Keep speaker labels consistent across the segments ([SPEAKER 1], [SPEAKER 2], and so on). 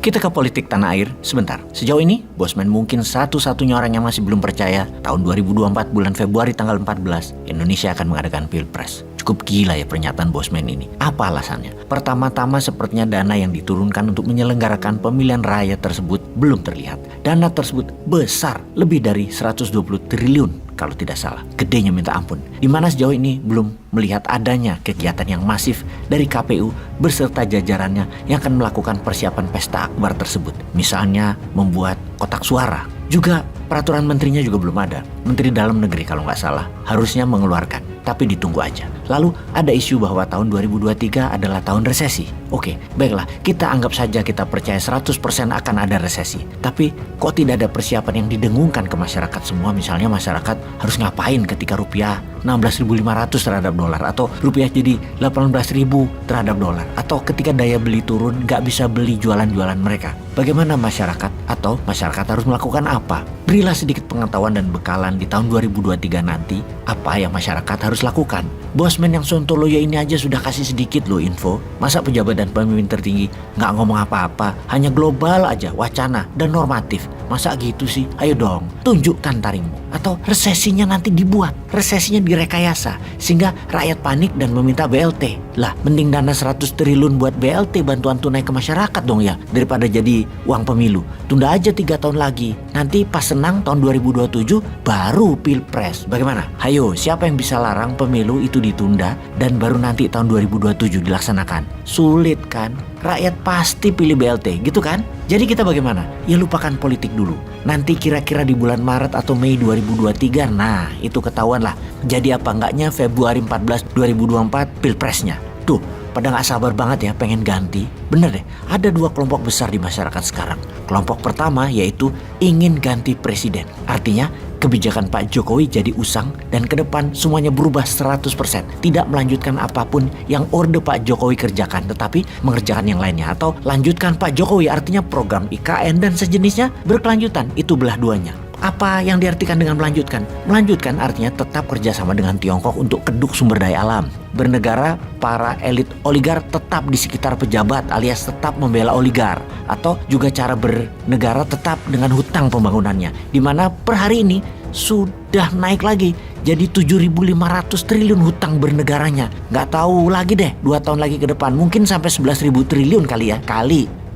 [SPEAKER 1] Kita ke politik tanah air sebentar. Sejauh ini, Bosman mungkin satu-satunya orang yang masih belum percaya tahun 2024 bulan Februari tanggal 14, Indonesia akan mengadakan Pilpres. Cukup gila ya pernyataan Bosman ini. Apa alasannya? Pertama-tama sepertinya dana yang diturunkan untuk menyelenggarakan pemilihan raya tersebut belum terlihat. Dana tersebut besar, lebih dari 120 triliun kalau tidak salah. Gedenya minta ampun. Di mana sejauh ini belum melihat adanya kegiatan yang masif dari KPU beserta jajarannya yang akan melakukan persiapan pesta akbar tersebut. Misalnya membuat kotak suara. Juga peraturan menterinya juga belum ada. Menteri Dalam Negeri kalau nggak salah harusnya mengeluarkan. Tapi ditunggu aja. Lalu ada isu bahwa tahun 2023 adalah tahun resesi. Oke, baiklah, kita anggap saja kita percaya 100% akan ada resesi. Tapi kok tidak ada persiapan yang didengungkan ke masyarakat semua? Misalnya masyarakat harus ngapain ketika rupiah 16.500 terhadap dolar, atau rupiah jadi 18.000 terhadap dolar, atau ketika daya beli turun nggak bisa beli jualan-jualan mereka. Bagaimana masyarakat, atau masyarakat harus melakukan apa? Berilah sedikit pengetahuan dan bekalan di tahun 2023 nanti apa yang masyarakat harus lakukan. Bosman yang sontoloyo ini aja sudah kasih sedikit loh info. Masa pejabat dan pemimpin tertinggi nggak ngomong apa-apa, hanya global aja, wacana dan normatif. Masa gitu sih? Ayo dong, tunjukkan taringmu. Atau resesinya nanti dibuat, resesinya direkayasa sehingga rakyat panik dan meminta BLT. Lah, mending dana 100 triliun buat BLT, bantuan tunai ke masyarakat dong ya, daripada jadi uang pemilu. Tunda aja 3 tahun lagi. Nanti pas senang tahun 2027 baru Pilpres. Bagaimana? Hayo, siapa yang bisa larang pemilu itu ditunda dan baru nanti tahun 2027 dilaksanakan? Sulit kan? Rakyat pasti pilih BLT, gitu kan? Jadi kita bagaimana? Ya lupakan politik dulu. Nanti kira-kira di bulan Maret atau Mei 2023, nah itu ketahuan lah. Jadi apa enggaknya Februari 14 2024 Pilpresnya. Tuh, pada gak sabar banget ya pengen ganti. Bener deh, ada 2 kelompok besar di masyarakat sekarang. Kelompok pertama yaitu ingin ganti presiden. Artinya kebijakan Pak Jokowi jadi usang dan ke depan semuanya berubah 100%. Tidak melanjutkan apapun yang orde Pak Jokowi kerjakan, tetapi mengerjakan yang lainnya. Atau lanjutkan Pak Jokowi, artinya program IKN dan sejenisnya berkelanjutan. Itu belah duanya. Apa yang diartikan dengan melanjutkan? Melanjutkan artinya tetap kerjasama dengan Tiongkok untuk keduk sumber daya alam. Bernegara, para elit oligar tetap di sekitar pejabat alias tetap membela oligar. Atau juga cara bernegara tetap dengan hutang pembangunannya. Dimana per hari ini sudah naik lagi jadi 7.500 triliun hutang bernegaranya. Nggak tahu lagi deh 2 tahun lagi ke depan mungkin sampai 11.000 triliun kali ya.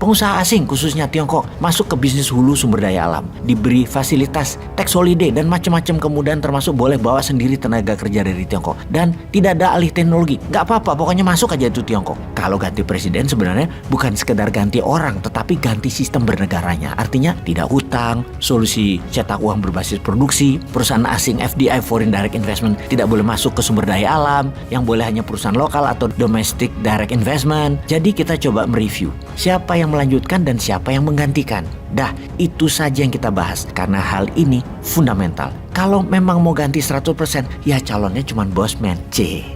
[SPEAKER 1] Pengusaha asing khususnya Tiongkok masuk ke bisnis hulu sumber daya alam, diberi fasilitas tax holiday dan macam-macam, kemudian termasuk boleh bawa sendiri tenaga kerja dari Tiongkok dan tidak ada alih teknologi. Gak apa-apa, pokoknya masuk aja itu Tiongkok. Kalau ganti presiden sebenarnya bukan sekedar ganti orang, tetapi ganti sistem bernegaranya. Artinya tidak hutang, solusi cetak uang berbasis produksi, perusahaan asing FDI (Foreign Direct Investment) tidak boleh masuk ke sumber daya alam, yang boleh hanya perusahaan lokal atau domestic direct investment. Jadi kita coba mereview siapa yang melanjutkan dan siapa yang menggantikan. Dah, itu saja yang kita bahas karena hal ini fundamental. Kalau memang mau ganti 100%, ya calonnya cuma Bosman.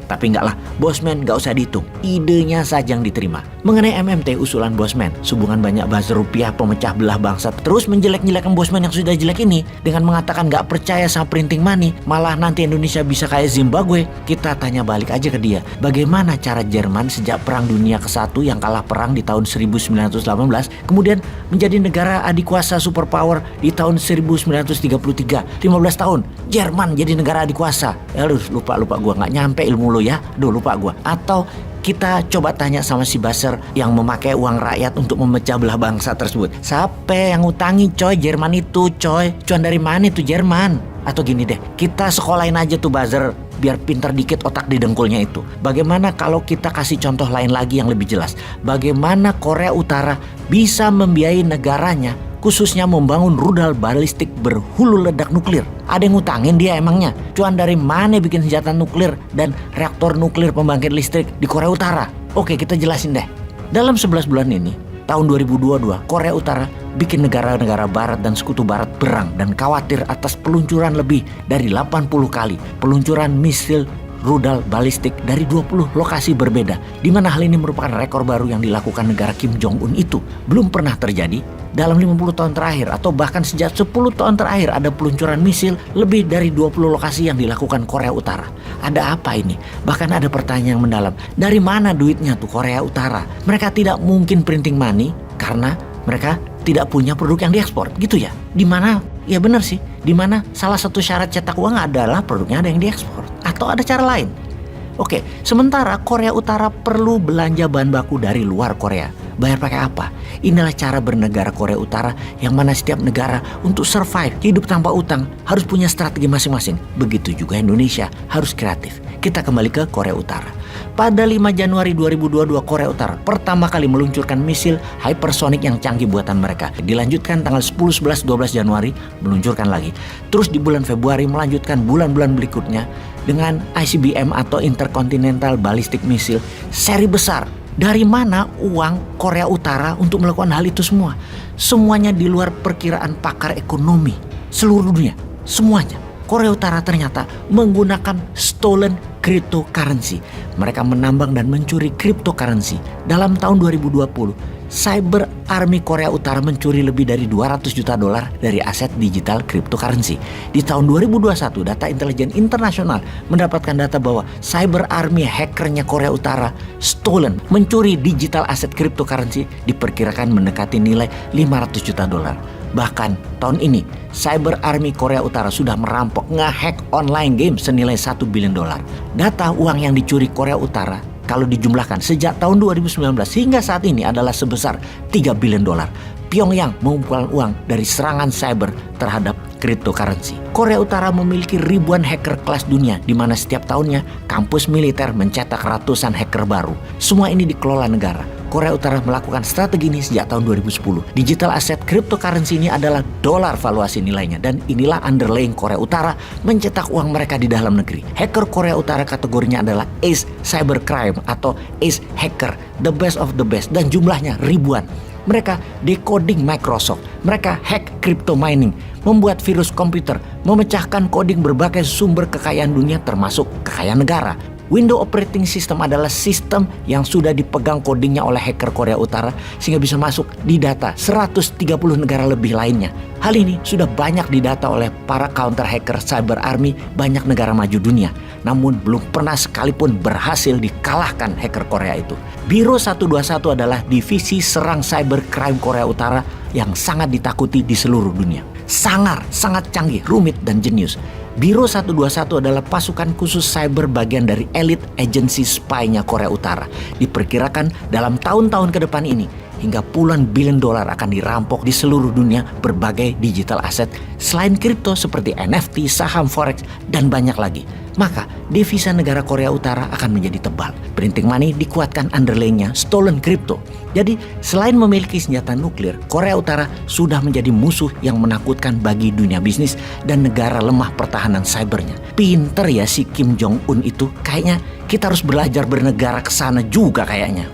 [SPEAKER 1] Tapi enggak lah, Bosman enggak usah dihitung. Idenya saja yang diterima. Mengenai MMT usulan Bosman, sehubungan banyak buzzer rupiah pemecah belah bangsa terus menjelek-jelekan Bosman yang sudah jelek ini dengan mengatakan enggak percaya sama printing money, malah nanti Indonesia bisa kayak Zimbabwe. Kita tanya balik aja ke dia, bagaimana cara Jerman sejak Perang Dunia ke-1 yang kalah perang di tahun 1918 kemudian menjadi negara adikuasa superpower di tahun 1933, 15 tahun Jerman jadi negara adikuasa. Lupa gua, nggak nyampe ilmu lo ya. Lupa gua. Atau kita coba tanya sama si buzzer yang memakai uang rakyat untuk memecah belah bangsa tersebut. Siapa yang ngutangi coy Jerman itu coy? Cuan dari mana itu Jerman? Atau gini deh, kita sekolahin aja tuh buzzer biar pinter dikit otak di dengkulnya itu. Bagaimana kalau kita kasih contoh lain lagi yang lebih jelas? Bagaimana Korea Utara bisa membiayai negaranya khususnya membangun rudal balistik berhulu ledak nuklir? Ada yang ngutangin dia emangnya? Cuan dari mana bikin senjata nuklir dan reaktor nuklir pembangkit listrik di Korea Utara? Oke, kita jelasin deh. Dalam 11 bulan ini, tahun 2022, Korea Utara bikin negara-negara barat dan sekutu barat berang dan khawatir atas peluncuran lebih dari 80 kali peluncuran misil rudal balistik dari 20 lokasi berbeda, di mana hal ini merupakan rekor baru yang dilakukan negara Kim Jong-un itu. Belum pernah terjadi dalam 50 tahun terakhir atau bahkan sejak 10 tahun terakhir ada peluncuran misil lebih dari 20 lokasi yang dilakukan Korea Utara. Ada apa ini? Bahkan ada pertanyaan yang mendalam. Dari mana duitnya tuh Korea Utara? Mereka tidak mungkin printing money karena Mereka tidak punya produk yang diekspor, gitu ya. Dimana, ya benar sih, dimana salah satu syarat cetak uang adalah produknya ada yang diekspor. Atau ada cara lain. Oke, sementara Korea Utara perlu belanja bahan baku dari luar Korea. Bayar pakai apa? Inilah cara bernegara Korea Utara yang mana setiap negara untuk survive, hidup tanpa utang harus punya strategi masing-masing. Begitu juga Indonesia harus kreatif. Kita kembali ke Korea Utara. Pada 5 Januari 2022 Korea Utara pertama kali meluncurkan misil hypersonic yang canggih buatan mereka. Dilanjutkan tanggal 10, 11, 12 Januari meluncurkan lagi. Terus di bulan Februari melanjutkan bulan-bulan berikutnya dengan ICBM atau Intercontinental Ballistic Missile seri besar. Dari mana uang Korea Utara untuk melakukan hal itu semua? Semuanya di luar perkiraan pakar ekonomi seluruh dunia. Semuanya. Korea Utara ternyata menggunakan stolen cryptocurrency. Mereka menambang dan mencuri cryptocurrency. Dalam tahun 2020, Cyber Army Korea Utara mencuri lebih dari 200 juta dolar dari aset digital cryptocurrency. Di tahun 2021, Data Intelijen Internasional mendapatkan data bahwa Cyber Army hackernya Korea Utara stolen, mencuri digital aset cryptocurrency diperkirakan mendekati nilai 500 juta dolar. Bahkan tahun ini, Cyber Army Korea Utara sudah merampok nge-hack online game senilai 1 billion dolar. Data uang yang dicuri Korea Utara kalau dijumlahkan sejak tahun 2019 hingga saat ini adalah sebesar 3 billion dolar. Pyongyang mengumpulkan uang dari serangan cyber terhadap cryptocurrency. Korea Utara memiliki ribuan hacker kelas dunia di mana setiap tahunnya kampus militer mencetak ratusan hacker baru. Semua ini dikelola negara. Korea Utara melakukan strategi ini sejak tahun 2010. Digital aset cryptocurrency ini adalah dolar valuasi nilainya dan inilah underlying Korea Utara mencetak uang mereka di dalam negeri. Hacker Korea Utara kategorinya adalah ace cybercrime atau ace hacker, the best of the best dan jumlahnya ribuan. Mereka decoding Microsoft, mereka hack crypto mining, membuat virus komputer, memecahkan coding berbagai sumber kekayaan dunia termasuk kekayaan negara. Windows Operating System adalah sistem yang sudah dipegang codingnya oleh hacker Korea Utara sehingga bisa masuk di data 130 negara lebih lainnya. Hal ini sudah banyak didata oleh para counter hacker Cyber Army banyak negara maju dunia. Namun belum pernah sekalipun berhasil dikalahkan hacker Korea itu. Biro 121 adalah divisi serang cybercrime Korea Utara yang sangat ditakuti di seluruh dunia. Sangat canggih, rumit, dan jenius. Biro 121 adalah pasukan khusus cyber bagian dari elite agency spy-nya Korea Utara. Diperkirakan dalam tahun-tahun ke depan ini, hingga puluhan billion dolar akan dirampok di seluruh dunia berbagai digital aset selain kripto seperti NFT, saham, forex, dan banyak lagi. Maka devisa negara Korea Utara akan menjadi tebal. Printing money dikuatkan underlying-nya stolen crypto. Jadi selain memiliki senjata nuklir, Korea Utara sudah menjadi musuh yang menakutkan bagi dunia bisnis dan negara lemah pertahanan cybernya. Pinter ya si Kim Jong Un itu. Kayaknya kita harus belajar bernegara ke sana juga kayaknya.